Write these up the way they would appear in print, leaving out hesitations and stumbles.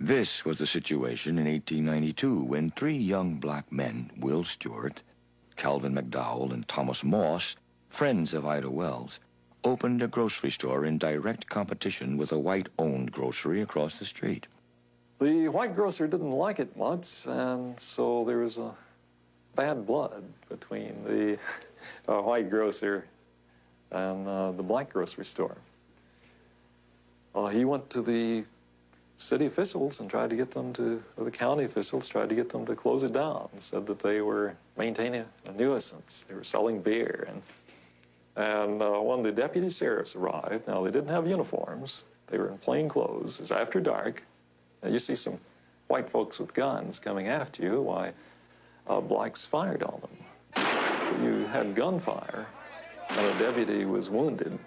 This was the situation in 1892 when three young black men, Will Stewart, Calvin McDowell, and Thomas Moss, friends of Ida Wells, opened a grocery store in direct competition with a white-owned grocery across the street. The white grocer didn't like it much, and so there was a bad blood between the white grocer and the black grocery store. He went to the city officials and tried to get them to, or the county officials tried to get them to close it down, said that they were maintaining a nuisance. They were selling beer. And when the deputy sheriffs arrived, now they didn't have uniforms. They were in plain clothes. It's after dark. You see some white folks with guns coming after you. Why, blacks fired on them. You had gunfire, and a deputy was wounded.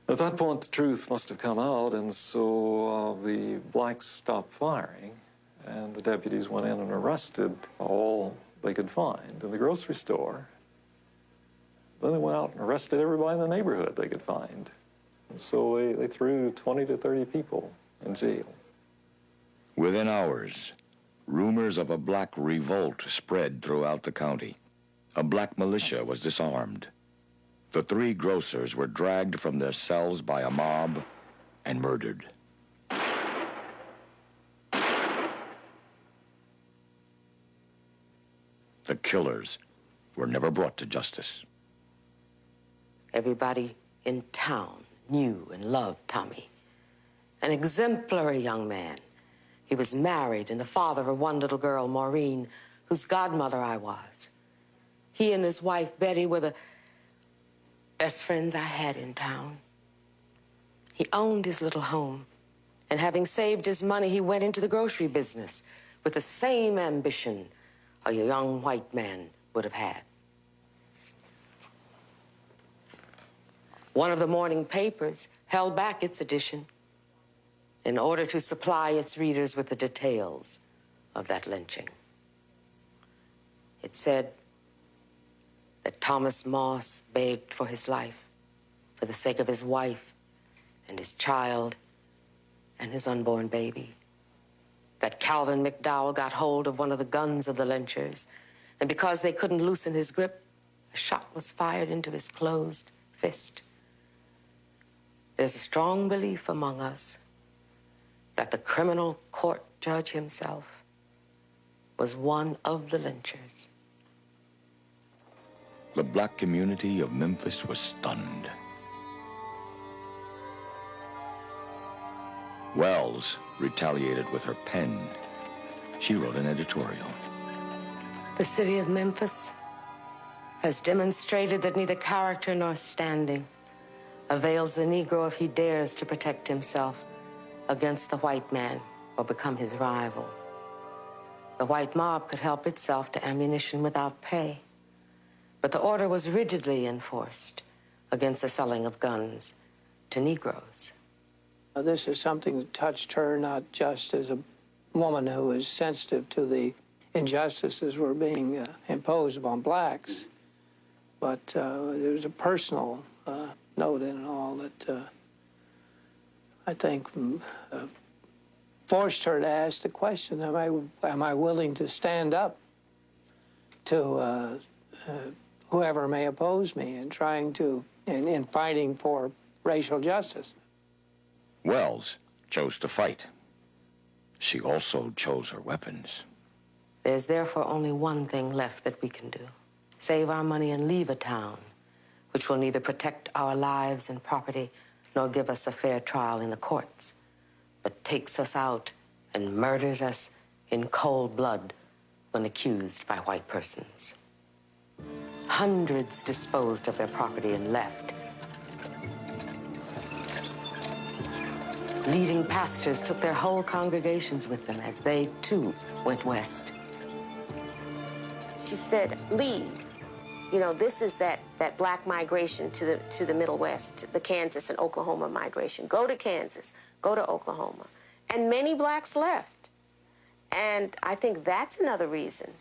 At that point, the truth must have come out, and so the blacks stopped firing, and the deputies went in and arrested all they could find in the grocery store. Then they went out and arrested everybody in the neighborhood they could find. And so they threw 20 to 30 people in jail. Within hours, rumors of a black revolt spread throughout the county. A black militia was disarmed. The three grocers were dragged from their cells by a mob and murdered. The killers were never brought to justice. Everybody in town knew and loved Tommy. An exemplary young man. He was married and the father of one little girl, Maureen, whose godmother I was. He and his wife, Betty, were the best friends I had in town. He owned his little home, and having saved his money, he went into the grocery business with the same ambition a young white man would have had. One of the morning papers held back its edition in order to supply its readers with the details of that lynching. It said that Thomas Moss begged for his life for the sake of his wife and his child and his unborn baby. That Calvin McDowell got hold of one of the guns of the lynchers, and because they couldn't loosen his grip, a shot was fired into his closed fist. There's a strong belief among us that the criminal court judge himself was one of the lynchers. The black community of Memphis was stunned. Wells retaliated with her pen. She wrote an editorial. The city of Memphis has demonstrated that neither character nor standing avails the Negro if he dares to protect himself against the white man or become his rival. The white mob could help itself to ammunition without pay, but the order was rigidly enforced against the selling of guns to Negroes. This is something that touched her not just as a woman who was sensitive to the injustices were being imposed upon blacks, but there was a personal note in it all that I think forced her to ask the question, am I willing to stand up to whoever may oppose me in trying to, in fighting for racial justice? Wells chose to fight. She also chose her weapons. There's therefore only one thing left that we can do. Save our money and leave a town which will neither protect our lives and property nor give us a fair trial in the courts, but takes us out and murders us in cold blood when accused by white persons. Hundreds disposed of their property and left. Leading pastors took their whole congregations with them as they, too, went west. She said, leave. You know, this is that black migration to the Middle West, the Kansas and Oklahoma migration. Go to Kansas, go to Oklahoma. And many blacks left. And I think that's another reason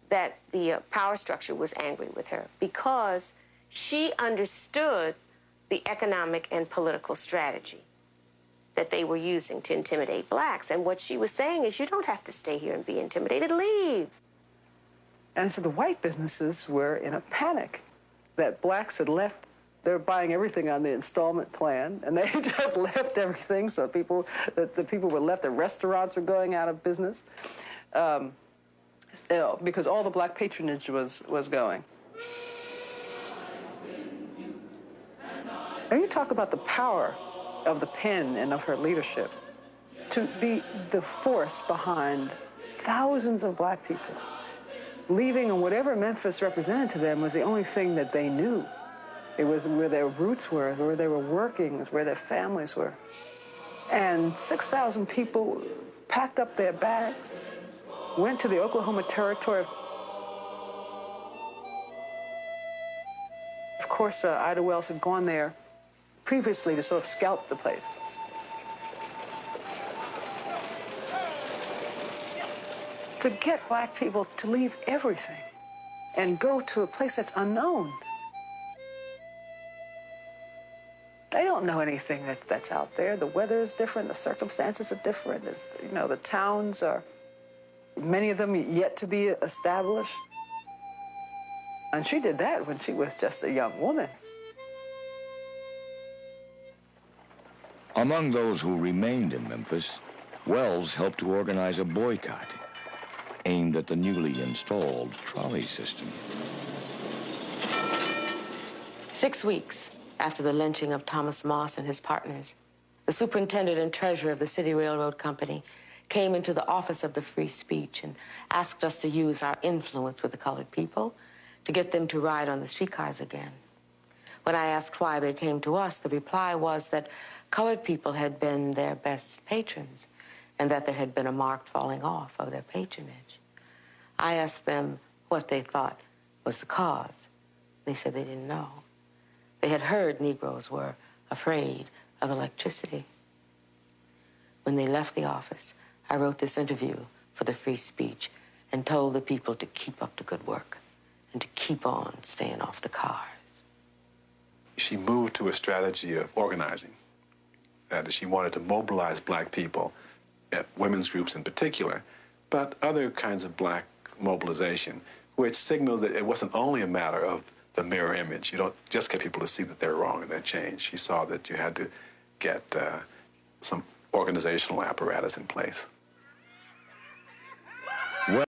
that the power structure was angry with her, because she understood the economic and political strategy that they were using to intimidate blacks. And what she was saying is, you don't have to stay here and be intimidated. Leave. And so the white businesses were in a panic that blacks had left. They were buying everything on the installment plan, and they just left everything. So the people were left. The restaurants were going out of business because all the black patronage was going. And you talk about the power of the pen and of her leadership to be the force behind thousands of black people leaving, and whatever Memphis represented to them was the only thing that they knew. It was where their roots were, where they were working, where their families were. And 6,000 people packed up their bags, went to the Oklahoma Territory. Of course, Ida Wells had gone there previously to sort of scout the place. To get black people to leave everything and go to a place that's unknown. They don't know anything that's out there. The weather is different, the circumstances are different. The towns are, many of them yet to be established. And she did that when she was just a young woman. Among those who remained in Memphis, Wells helped to organize a boycott aimed at the newly installed trolley system. 6 weeks after the lynching of Thomas Moss and his partners, the superintendent and treasurer of the City Railroad Company came into the office of the Free Speech and asked us to use our influence with the colored people to get them to ride on the streetcars again. When I asked why they came to us, the reply was that colored people had been their best patrons and that there had been a marked falling off of their patronage. I asked them what they thought was the cause. They said they didn't know. They had heard Negroes were afraid of electricity. When they left the office, I wrote this interview for the Free Speech and told the people to keep up the good work and to keep on staying off the cars. She moved to a strategy of organizing. That she wanted to mobilize black people, women's groups in particular, but other kinds of black mobilization, which signaled that it wasn't only a matter of the mirror image. You don't just get people to see that they're wrong and then change. She saw that you had to get some organizational apparatus in place.